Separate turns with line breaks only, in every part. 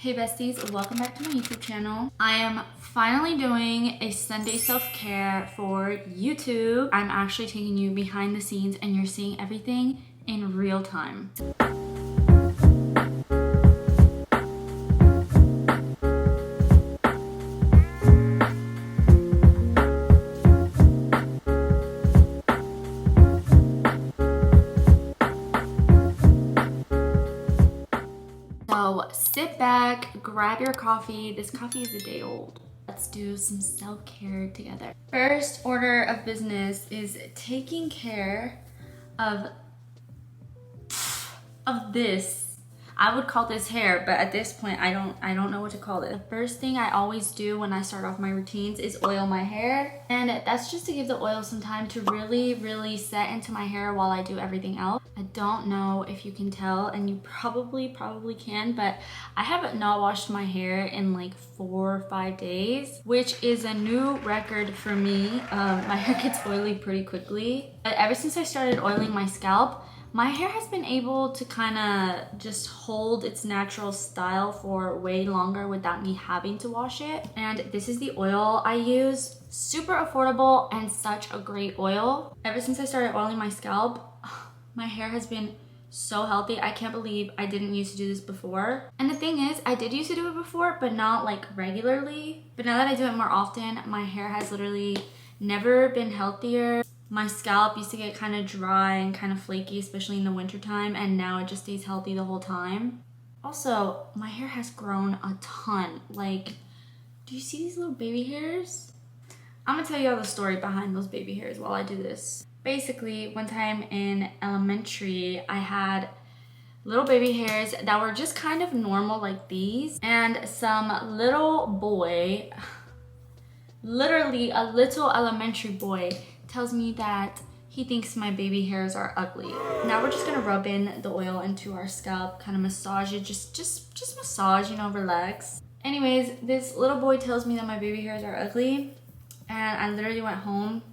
Hey besties, welcome back to my YouTube channel. I am finally doing a Sunday self-care for YouTube. I'm actually taking you behind the scenes and you're seeing everything in real time. So sit back, grab your coffee. This coffee is a day old. Let's do some self-care together. First order of business is taking care of this. I would call this hair, but at this point I don't know what to call it. The first thing I always do when I start off my routines is oil my hair, and that's just to give the oil some time to really set into my hair while I do everything else. I don't know if you can tell, and you probably can, but I haven't not washed my hair in like 4 or 5 days, which is a new record for me. My hair gets oily pretty quickly, but ever since I started oiling my scalp, my hair has been able to kind of just hold its natural style for way longer without me having to wash it. And this is the oil I use. Super affordable and such a great oil. Ever since I started oiling my scalp, my hair has been so healthy. I can't believe I didn't used to do this before. And the thing is, I did used to do it before, but not like regularly. But now that I do it more often, my hair has literally never been healthier. My scalp used to get kind of dry and kind of flaky, especially in the winter time, and now it just stays healthy the whole time. Also, my hair has grown a ton. Like, do you see these little baby hairs? I'm gonna tell you all the story behind those baby hairs while I do this. Basically, one time in elementary, I had little baby hairs that were just kind of normal like these, and some little boy, literally a little elementary boy, tells me that he thinks my baby hairs are ugly. Now we're just gonna rub in the oil into our scalp, kind of massage it, just massage, you know, relax. Anyways, this little boy tells me that my baby hairs are ugly, and I literally went home,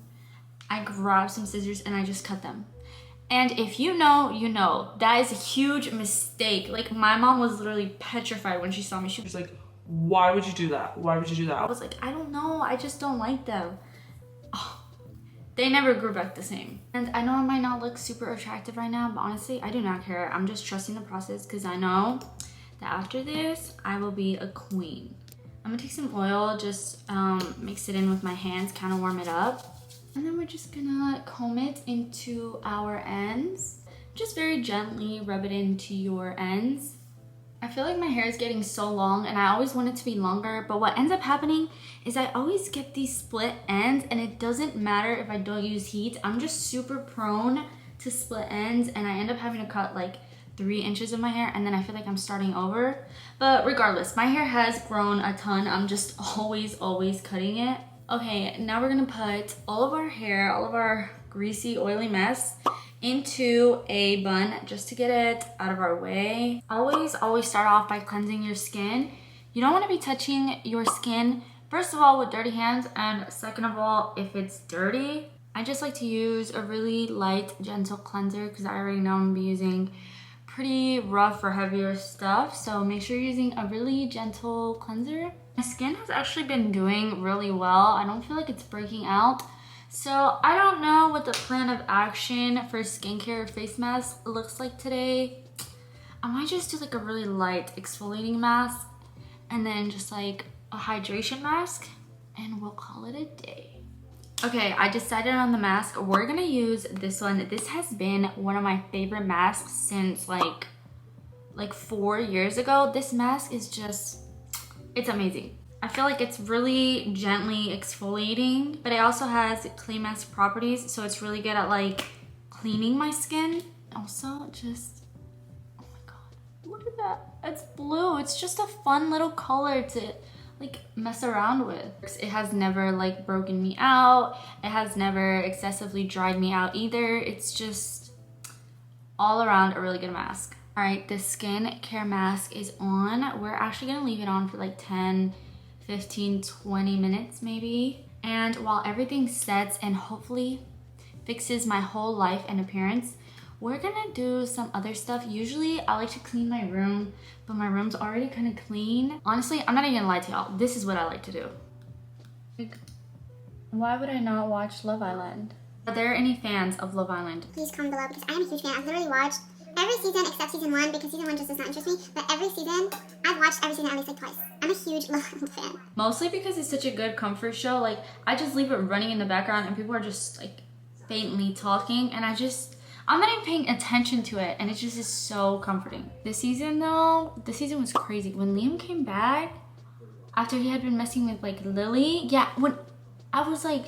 I grabbed some scissors and I just cut them. And if you know, you know, that is a huge mistake. Like, my mom was literally petrified when she saw me. She was like,
why would you do that? Why would you do that?
I was like, I don't know, I just don't like them. They never grew back the same. And I know I might not look super attractive right now, but honestly, I do not care. I'm just trusting the process because I know that after this, I will be a queen. I'm gonna take some oil, just mix it in with my hands, kind of warm it up. And then we're just gonna comb it into our ends. Just very gently rub it into your ends. I feel like my hair is getting so long and I always want it to be longer, but what ends up happening is I always get these split ends, and it doesn't matter if I don't use heat. I'm just super prone to split ends, and I end up having to cut like 3 inches of my hair, and then I feel like I'm starting over. But regardless, my hair has grown a ton. I'm just always cutting it. Okay, now we're gonna put all of our hair, all of our greasy, oily mess into a bun just to get it out of our way. Always start off by cleansing your skin. You don't want to be touching your skin, first of all, with dirty hands, and second of all, if it's dirty. I just like to use a really light, gentle cleanser because I already know I'm gonna be using pretty rough or heavier stuff, so make sure you're using a really gentle cleanser. My skin has actually been doing really well. I don't feel like it's breaking out. So I don't know what the plan of action for skincare or face mask looks like today. I might just do like a really light exfoliating mask and then just like a hydration mask, and we'll call it a day. Okay, I decided on the mask. We're gonna use this one. This has been one of my favorite masks since like 4 years ago. This mask is just, it's amazing. I feel like it's really gently exfoliating, but it also has clay mask properties, so it's really good at like cleaning my skin. Also, just, oh my god, look at that. It's blue. It's just a fun little color to like mess around with. It has never like broken me out. It has never excessively dried me out either. It's just all around a really good mask. All right, the skincare mask is on. We're actually gonna leave it on for like 10, 15, 20 minutes maybe. And while everything sets and hopefully fixes my whole life and appearance, we're gonna do some other stuff. Usually I like to clean my room, but my room's already kind of clean. Honestly, I'm not even gonna lie to y'all. This is what I like to do. Like, why would I not watch Love Island? Are there any fans of Love Island?
Please comment below because I am a huge fan. I've literally watched every season except season 1 because season 1 just does not interest me. But every season, I've watched every season at least like twice. I'm a huge Love Island fan.
Mostly because it's such a good comfort show. Like, I just leave it running in the background and people are just like faintly talking and I'm not even paying attention to it and it just is so comforting. This season though, this season was crazy. When Liam came back, after he had been messing with like Lily, yeah, when I was like,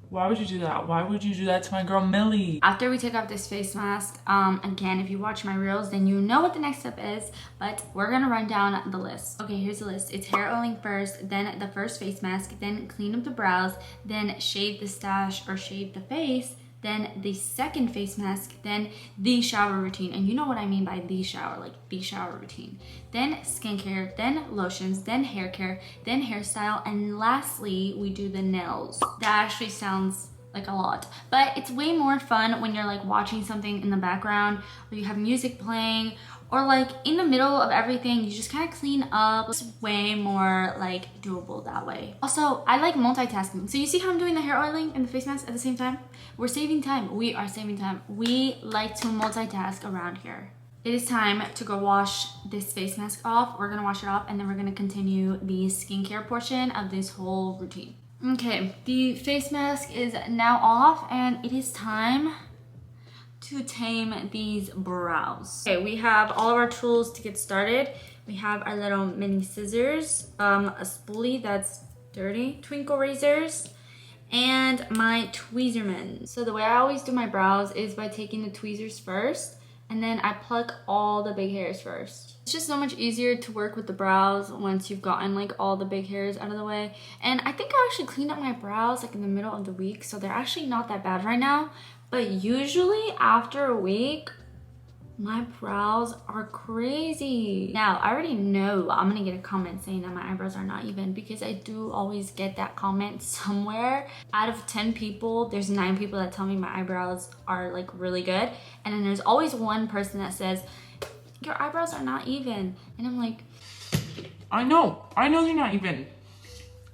Why would you do that? Why would you do that to my girl Millie?
after we take off this face mask, again, if you watch my reels, then you know what the next step is, but we're gonna run down the list. Okay, here's the list. It's hair oiling first, then the first face mask, then clean up the brows, then shave the stash or shave the face, then the second face mask, then the shower routine. And you know what I mean by the shower, like the shower routine. Then skincare, then lotions, then hair care, then hairstyle, and lastly, we do the nails. That actually sounds like a lot, but it's way more fun when you're like watching something in the background or you have music playing or like in the middle of everything, you just kind of clean up. It's way more like doable that way. Also, I like multitasking. So you see how I'm doing the hair oiling and the face mask at the same time? We're saving time. We are saving time. We like to multitask around here. It is time to go wash this face mask off. We're gonna wash it off and then we're gonna continue the skincare portion of this whole routine. Okay, the face mask is now off and it is time to tame these brows. Okay, we have all of our tools to get started. We have our little mini scissors, a spoolie that's dirty, twinkle razors, and my tweezerman. So the way I always do my brows is by taking the tweezers first, and then I pluck all the big hairs first. It's just so much easier to work with the brows once you've gotten like all the big hairs out of the way. And I think I actually cleaned up my brows like in the middle of the week, so they're actually not that bad right now. But usually after a week, my brows are crazy. Now, I already know I'm gonna get a comment saying that my eyebrows are not even because I do always get that comment somewhere. Out of 10 people, there's 9 people that tell me my eyebrows are like really good. And then there's always one person that says, your eyebrows are not even. And I'm like,
I know they're not even.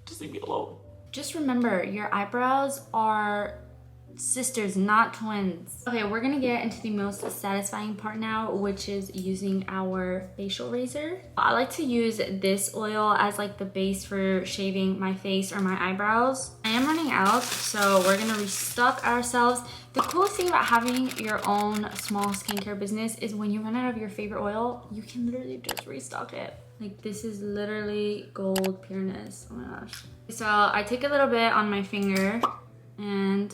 Just leave me alone.
just remember your eyebrows are sisters, not twins. Okay, we're gonna get into the most satisfying part now, which is using our facial razor. I like to use this oil as like the base for shaving my face or my eyebrows. I am running out, so we're gonna restock ourselves. The coolest thing about having your own small skincare business is when you run out of your favorite oil, you can literally just restock it. Like, this is literally gold pureness. Oh my gosh. So I take a little bit on my finger and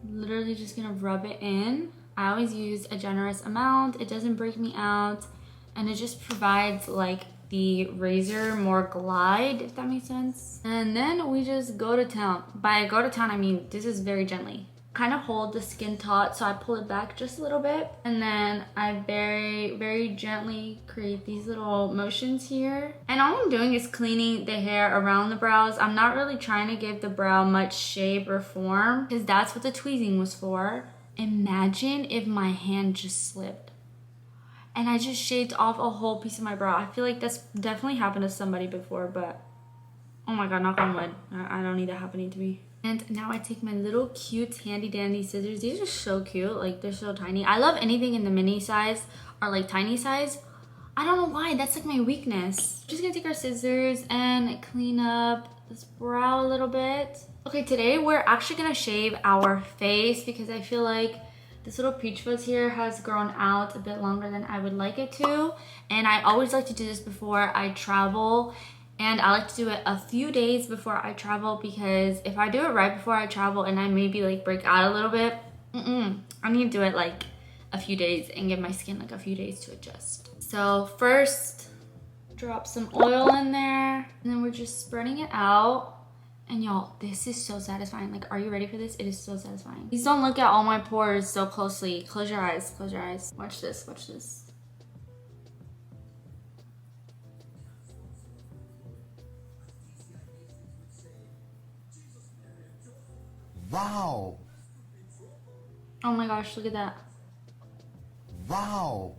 literally just gonna rub it in. I always use a generous amount. It doesn't break me out and it just provides like the razor more glide, if that makes sense. And then we just go to town. By go to town, I mean this is very gently. Kind of hold the skin taut, so I pull it back just a little bit and then I very gently create these little motions here. And all I'm doing is cleaning the hair around the brows. I'm not really trying to give the brow much shape or form because that's what the tweezing was for. Imagine if my hand just slipped and I just shaved off a whole piece of my brow. I feel like that's definitely happened to somebody before, but oh my god, knock on wood, I don't need that happening to me. And now I take my little cute handy dandy scissors. These are so cute, like they're so tiny. I love anything in the mini size or like tiny size. I don't know why, that's like my weakness. Just gonna take our scissors and clean up this brow a little bit. Okay, today we're actually gonna shave our face because I feel like this little peach fuzz here has grown out a bit longer than I would like it to. And I always like to do this before I travel. And I like to do it a few days before I travel because if I do it right before I travel and I maybe like break out a little bit, I need to do it like a few days and give my skin like a few days to adjust. So first, drop some oil in there and then we're just spreading it out. And y'all, this is so satisfying. Like, are you ready for this? It is so satisfying. Please don't look at all my pores so closely. Close your eyes, close your eyes. Watch this, watch this.
Wow.
Oh my gosh, look at that.
Wow.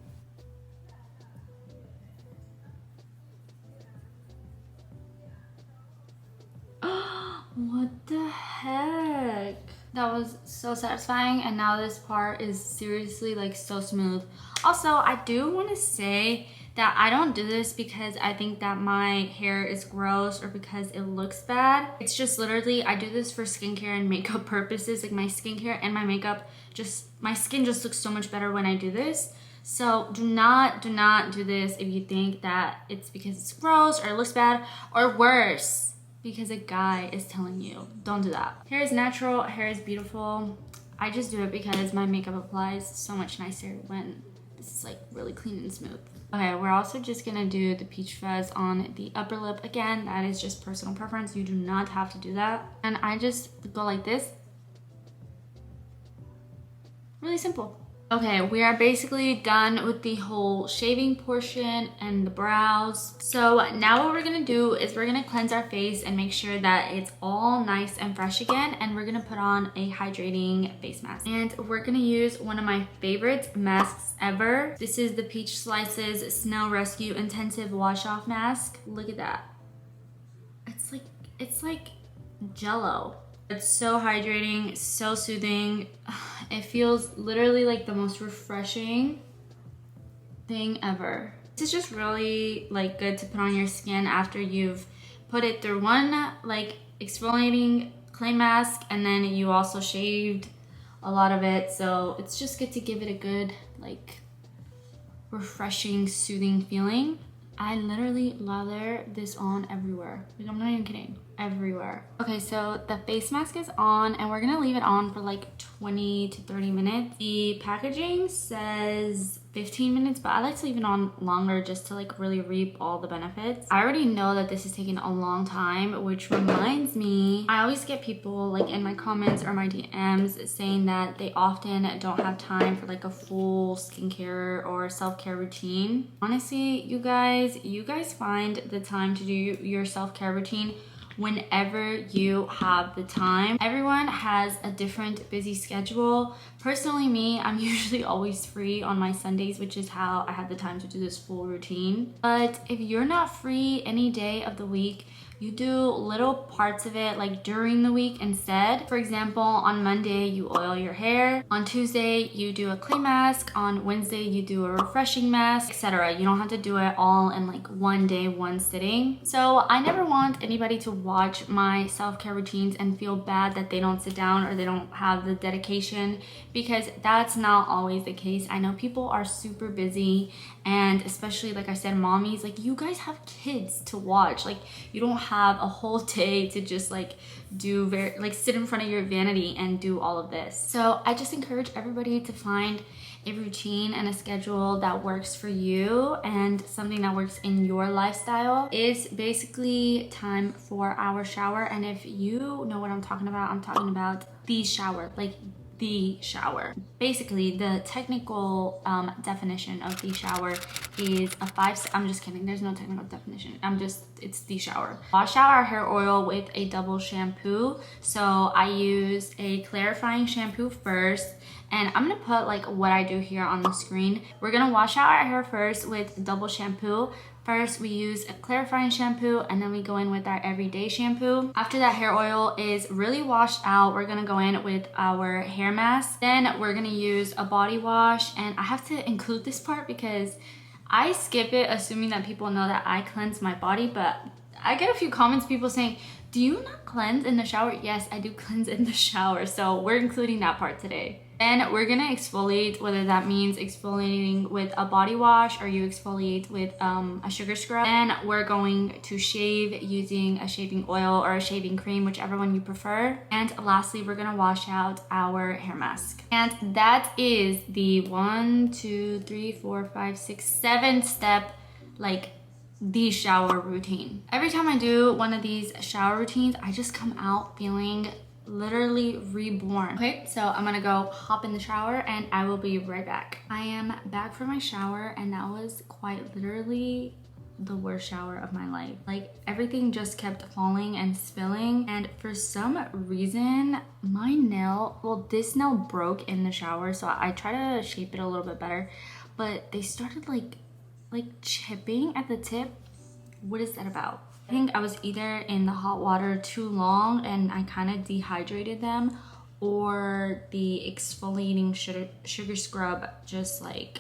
What the heck? That was so satisfying, and now this part is seriously like so smooth. Also, I do want to say that I don't do this because I think that my hair is gross or because it looks bad. It's just literally I do this for skincare and makeup purposes. Like my skincare and my makeup, just my skin just looks so much better when I do this. So do not do this if you think that it's because it's gross or it looks bad, or worse, because a guy is telling you. Don't do that. Hair is natural, hair is beautiful. I just do it because my makeup applies so much nicer when it's like really clean and smooth. Okay, we're also just gonna do the peach fuzz on the upper lip. Again, that is just personal preference. You do not have to do that. And I just go like this. Really simple. Okay, we are basically done with the whole shaving portion and the brows. So now what we're gonna do is we're gonna cleanse our face and make sure that it's all nice and fresh again. And we're gonna put on a hydrating face mask. And we're gonna use one of my favorite masks ever. This is the Peach Slices Snow Rescue Intensive Wash Off Mask. Look at that. It's like Jello. It's so hydrating, so soothing. It feels literally like the most refreshing thing ever. This is just really like good to put on your skin after you've put it through one like exfoliating clay mask, and then you also shaved a lot of it. So it's just good to give it a good like refreshing, soothing feeling. I literally lather this on everywhere. Like, I'm not even kidding. Everywhere. Okay, so the face mask is on and we're gonna leave it on for like 20 to 30 minutes. The packaging says 15 minutes, but I like to leave it on longer just to like really reap all the benefits. I already know that this is taking a long time, which reminds me, I always get people like in my comments or my DMs saying that they often don't have time for like a full skincare or self-care routine. Honestly, you guys find the time to do your self-care routine whenever you have the time. Everyone has a different busy schedule. Personally, me, I'm usually always free on my Sundays, which is how I have the time to do this full routine. But if you're not free any day of the week, you do little parts of it like during the week instead. For example, on Monday, you oil your hair. On Tuesday, you do a clay mask. On Wednesday, you do a refreshing mask, etc. You don't have to do it all in like one day, one sitting. So I never want anybody to watch my self-care routines and feel bad that they don't sit down or they don't have the dedication, because that's not always the case. I know people are super busy, and especially like I said, mommies, like you guys have kids to watch. Like you don't have a whole day to just like sit in front of your vanity and do all of this. So I just encourage everybody to find a routine and a schedule that works for you and something that works in your lifestyle. It's basically time for our shower. And if you know what I'm talking about the shower, like the shower. Basically, the technical definition of the shower is a 5-step. I'm just kidding. There's no technical definition. It's the shower. Wash out our hair oil with a double shampoo. So I use a clarifying shampoo first. And I'm gonna put like what I do here on the screen. We're gonna wash out our hair first with double shampoo. First, we use a clarifying shampoo, and then we go in with our everyday shampoo. After that hair oil is really washed out, we're gonna go in with our hair mask. Then we're gonna use a body wash, and I have to include this part because I skip it assuming that people know that I cleanse my body, but I get a few comments, people saying, do you not cleanse in the shower? Yes, I do cleanse in the shower, so we're including that part today. Then we're gonna exfoliate, whether that means exfoliating with a body wash or you exfoliate with a sugar scrub. Then we're going to shave using a shaving oil or a shaving cream, whichever one you prefer. And lastly, we're gonna wash out our hair mask. And that is the 1, 2, 3, 4, 5, 6, 7 step, like the shower routine. Every time I do one of these shower routines, I just come out feeling literally reborn. Okay, so I'm gonna go hop in the shower and I will be right back. I am back from my shower, and that was quite literally the worst shower of my life. Like everything just kept falling and spilling, and for some reason my nail, well, this nail broke in the shower, so I try to shape it a little bit better, but they started like chipping at the tip. What is that about? I think I was either in the hot water too long and I kind of dehydrated them, or the exfoliating sugar scrub just like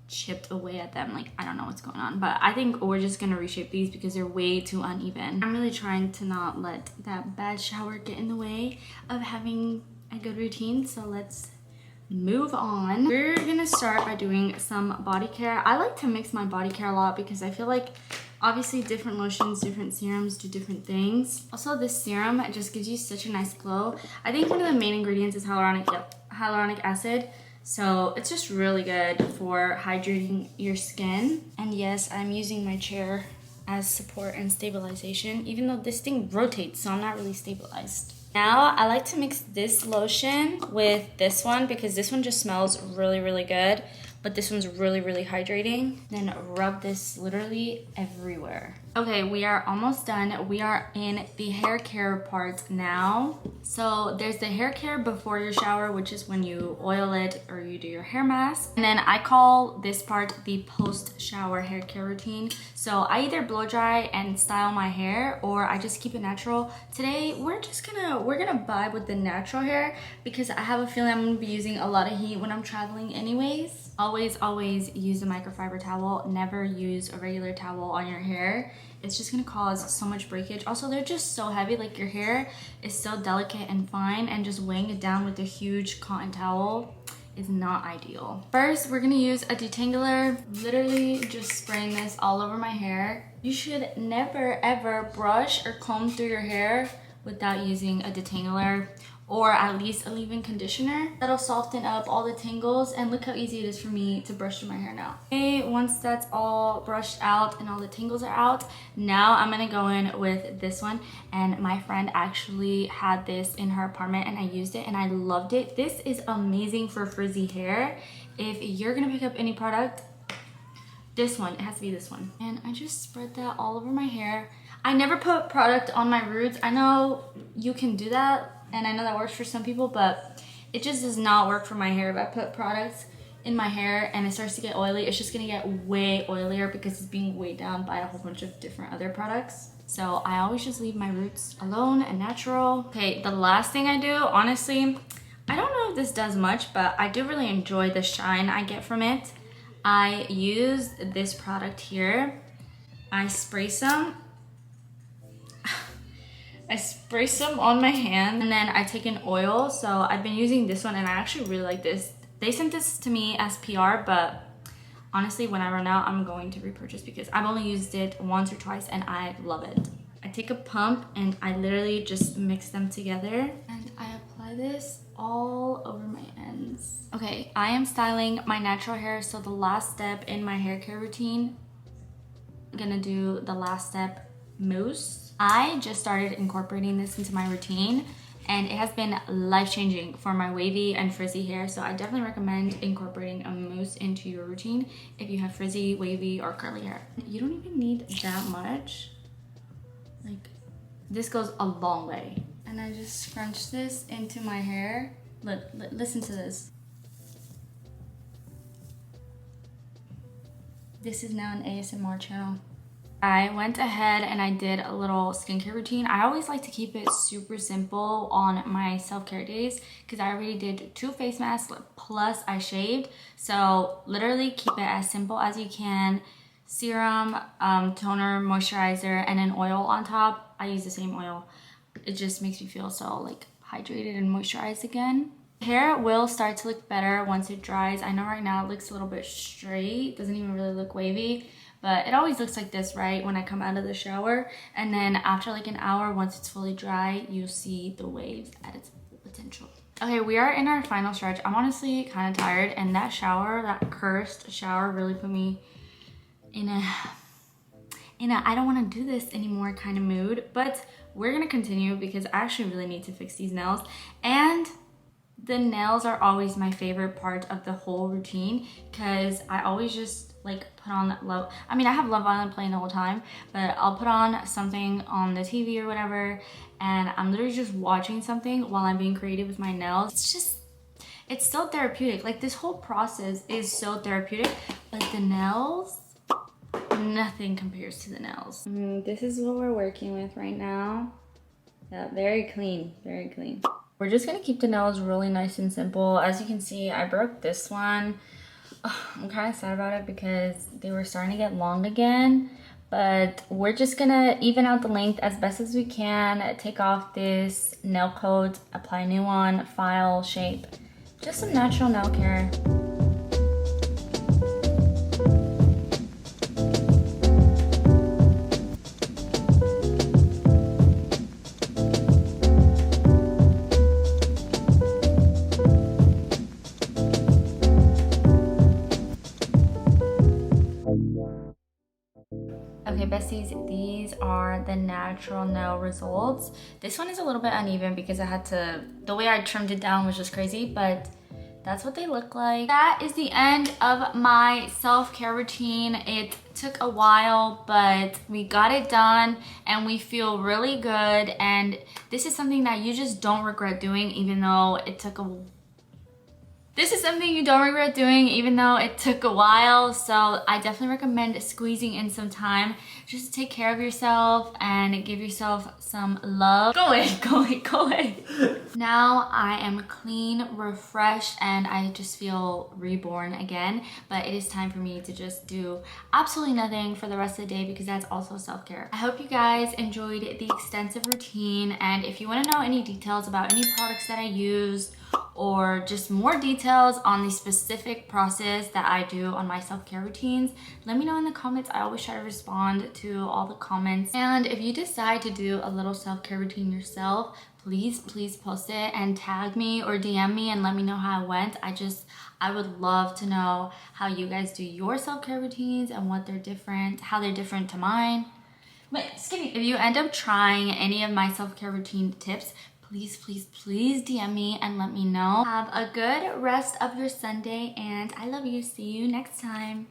chipped away at them. Like, I don't know what's going on, but I think we're just gonna reshape these because they're way too uneven. I'm really trying to not let that bad shower get in the way of having a good routine, so let's move on. We're gonna start by doing some body care. I like to mix my body care a lot because I feel like obviously different lotions, different serums do different things. Also, this serum just gives you such a nice glow. I think one of the main ingredients is hyaluronic acid. So it's just really good for hydrating your skin. And yes, I'm using my chair as support and stabilization, even though this thing rotates, so I'm not really stabilized. Now, I like to mix this lotion with this one because this one just smells really, really good, but this one's really, really hydrating. Then rub this literally everywhere. Okay, we are almost done. We are in the hair care part now. So there's the hair care before your shower, which is when you oil it or you do your hair mask. And then I call this part the post-shower hair care routine. So I either blow dry and style my hair, or I just keep it natural. Today, we're gonna vibe with the natural hair because I have a feeling I'm gonna be using a lot of heat when I'm traveling anyways. Always use a microfiber towel. Never use a regular towel on your hair. It's just gonna cause so much breakage. Also, they're just so heavy. Like, your hair is so delicate and fine, and just weighing it down with a huge cotton towel is not ideal. First, we're gonna use a detangler. Literally just spraying this all over my hair. You should never ever brush or comb through your hair without using a detangler, or at least a leave-in conditioner. That'll soften up all the tangles, and look how easy it is for me to brush through my hair now. Okay, once that's all brushed out and all the tangles are out, now I'm gonna go in with this one. And my friend actually had this in her apartment and I used it and I loved it. This is amazing for frizzy hair. If you're gonna pick up any product, this one, it has to be this one. And I just spread that all over my hair. I never put product on my roots. I know you can do that, and I know that works for some people, but it just does not work for my hair. If I put products in my hair and it starts to get oily, it's just gonna get way oilier because it's being weighed down by a whole bunch of different other products. So I always just leave my roots alone and natural. Okay, the last thing I do, honestly, I don't know if this does much, but I do really enjoy the shine I get from it. I use this product here. I spray some on my hand, and then I take an oil. So I've been using this one and I actually really like this. They sent this to me as PR, but honestly, when I run out, I'm going to repurchase because I've only used it once or twice and I love it. I take a pump and I literally just mix them together and I apply this all over my ends. Okay, I am styling my natural hair, so the last step in my hair care routine, I'm gonna do the last step, mousse. I just started incorporating this into my routine and it has been life-changing for my wavy and frizzy hair, so I definitely recommend incorporating a mousse into your routine if you have frizzy, wavy, or curly hair. You don't even need that much. Like, this goes a long way. And I just scrunch this into my hair. Listen to this. This is now an ASMR channel. I went ahead and I did a little skincare routine. I always like to keep it super simple on my self-care days because I already did 2 face masks plus I shaved. So literally keep it as simple as you can. Serum, toner, moisturizer, and an oil on top. I use the same oil. It just makes me feel so like hydrated and moisturized again. Hair will start to look better once it dries. I know right now it looks a little bit straight. Doesn't even really look wavy. But it always looks like this, right, when I come out of the shower. And then after like an hour, once it's fully dry, you'll see the waves at its full potential. Okay, we are in our final stretch. I'm honestly kind of tired, and that shower, that cursed shower, really put me in a I don't want to do this anymore kind of mood. But we're gonna continue because I actually really need to fix these nails. And the nails are always my favorite part of the whole routine because I always just like put on Love. I mean, I have Love Island playing the whole time, but I'll put on something on the TV or whatever, and I'm literally just watching something while I'm being creative with my nails. it's still therapeutic. Like this whole process is so therapeutic, but the nails, nothing compares to the nails. This is what we're working with right now. Yeah, very clean, very clean. We're just gonna keep the nails really nice and simple. As you can see, I broke this one. I'm kind of sad about it because they were starting to get long again, but we're just gonna even out the length as best as we can, take off this nail coat, apply a new one, file, shape, just some natural nail care. Okay, besties, these are the natural nail results. This one is a little bit uneven because I had to, the way I trimmed it down was just crazy, but that's what they look like. That is the end of my self-care routine. It took a while, but we got it done and we feel really good. And this is something that you just don't regret doing, even though it took a This is something you don't regret doing even though it took a while, so I definitely recommend squeezing in some time just to take care of yourself and give yourself some love. Go away, go away, go away. Now I am clean, refreshed, and I just feel reborn again, but it is time for me to just do absolutely nothing for the rest of the day because that's also self-care. I hope you guys enjoyed the extensive routine, and if you want to know any details about any products that I used, or just more details on the specific process that I do on my self-care routines, let me know in the comments. I always try to respond to all the comments. And if you decide to do a little self-care routine yourself, please post it and tag me or DM me and let me know how it went. I would love to know how you guys do your self-care routines and what they're different, how they're different to mine. Wait, Skinny, if you end up trying any of my self-care routine tips, please DM me and let me know. Have a good rest of your Sunday, and I love you. See you next time.